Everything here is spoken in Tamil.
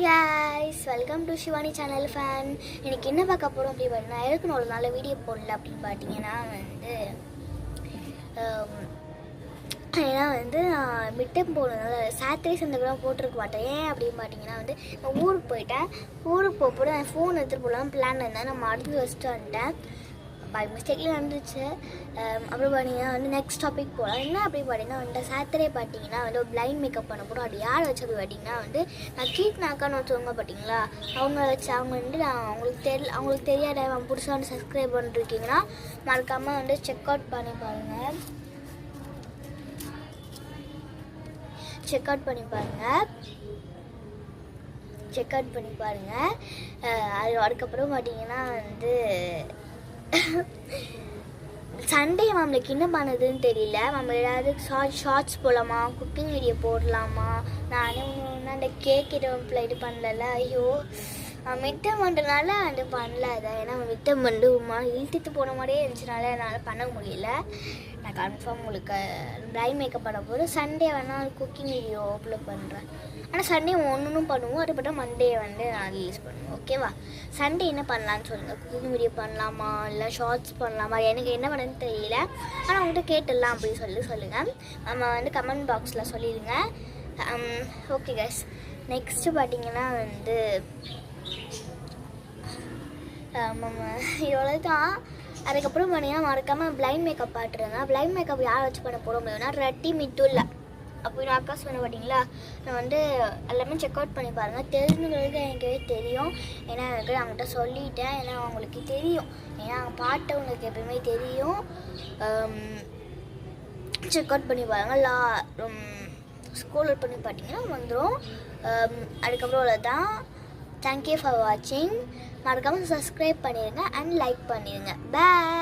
Hi guys, welcome to Shivani channel fan. எனக்கு என்ன பார்க்க போகிறோம் அப்படி பார்த்தீங்கன்னா, எனக்கு ஒரு நாள் வீடியோ போடல அப்படின்னு பார்த்தீங்கன்னா நான் மிட்டம் போனதுனால சாட்டர்டே சண்டே கூட போட்டிருக்க மாட்டேன். ஏன் அப்படின்னு பார்த்தீங்கன்னா நான் ஊருக்கு போயிட்டேன். ஊருக்கு போகும்போது நான் ஃபோன் எடுத்துகிட்டு போகலாம் பிளான் இருந்தேன். நான் மறந்து வச்சுட்டு வந்துட்டேன். பை மிஸ்டேக்கில் நடந்துச்சு. அப்புறம் பார்த்தீங்கன்னா நெக்ஸ்ட் டாபிக் போகலாம். என்ன அப்படி பார்த்தீங்கன்னா சாட்டர்டே பார்த்தீங்கன்னா ஒரு பிளைண்ட் மேக்கப் பண்ண போகிறோம். அது யார் வச்சது பார்த்தீங்கன்னா நான் கீட் நாக்கான்னு வச்சுருவாங்க பார்த்தீங்களா, அவங்க வச்சு அவங்க நான் அவங்களுக்கு தெரியாத புதுசாக சப்ஸ்கிரைப் பண்ணிருக்கீங்கன்னா மறக்காமல் செக் அவுட் பண்ணி பாருங்கள். செக் அவுட் பண்ணி பாருங்கள். அதுக்கப்புறம் பார்த்தீங்கன்னா சண்டே நம்மளுக்கு என்ன பண்ணுதுன்னு தெரியல. நம்ம ஏதாவது ஷார்ட்ஸ் போடலாமா, குக்கிங் வீடியோ போடலாமா. நானே ஒன்று அந்த கேக் இது பண்ணல. ஐயோ, மிட்டம் பண்ணுறதுனால பண்ணல. அதை ஏன்னா மிட்டம் இழுத்துட்டு போன மாதிரியே இருந்துச்சுனால என்னால் பண்ண முடியல. நான் கன்ஃபார்ம் உங்களுக்கு பிரைட் மேக்கப் பண்ண போது சண்டே வேணால் குக்கிங் வீடியோ அப்லோட் பண்ணுறேன். ஆனால் சண்டே ஒன்றும் பண்ணுவோம். அதுக்கப்புறம் மண்டே நான் ரிலீஸ் பண்ணுவோம். ஓகேவா? சண்டே என்ன பண்ணலான்னு சொல்லுங்கள். குக்கிங் வீடியோ பண்ணலாமா இல்லை ஷார்ட்ஸ் பண்ணலாமா, எனக்கு என்ன பண்ணுன்னு தெரியல. ஆனால் அவங்கள்ட்ட கேட்டுடலாம் அப்படின்னு சொல்லுங்கள். நம்ம கமெண்ட் பாக்ஸில் சொல்லிடுங்க. ஓகே கைஸ், நெக்ஸ்ட்டு பார்த்தீங்கன்னா இதோட தான். அதுக்கப்புறம் பார்த்தீங்கன்னா மறக்காமல் பிளைண்ட் மேக்கப் பாட்டுருங்க. பிளைண்ட் மேக்கப் யார் வச்சு பண்ண போகிறோம் அப்படின்னா ரெட்டி மிட்டுல்ல அப்படின்னு அக்கா சொன்ன பார்த்தீங்களா. நான் எல்லாமே செக் அவுட் பண்ணி பாருங்கள். தெரிஞ்சவங்களுக்கு எனக்கே தெரியும். ஏன்னா எனக்கு அவங்கள்ட்ட சொல்லிட்டேன். ஏன்னா அவங்களுக்கு தெரியும். ஏன்னா அவங்க பாட்டை உங்களுக்கு எப்பயுமே தெரியும். செக் அவுட் பண்ணி பாருங்கள். ஸ்கூல் அவுட் பண்ணி பார்த்தீங்கன்னா வந்துடும். அதுக்கப்புறம் அவ்வளோதான். தேங்க்யூ ஃபார் வாட்சிங். மறக்காமல் சப்ஸ்கிரைப் பண்ணிடுங்க அண்ட் லைக் பண்ணிடுங்க. பாய்.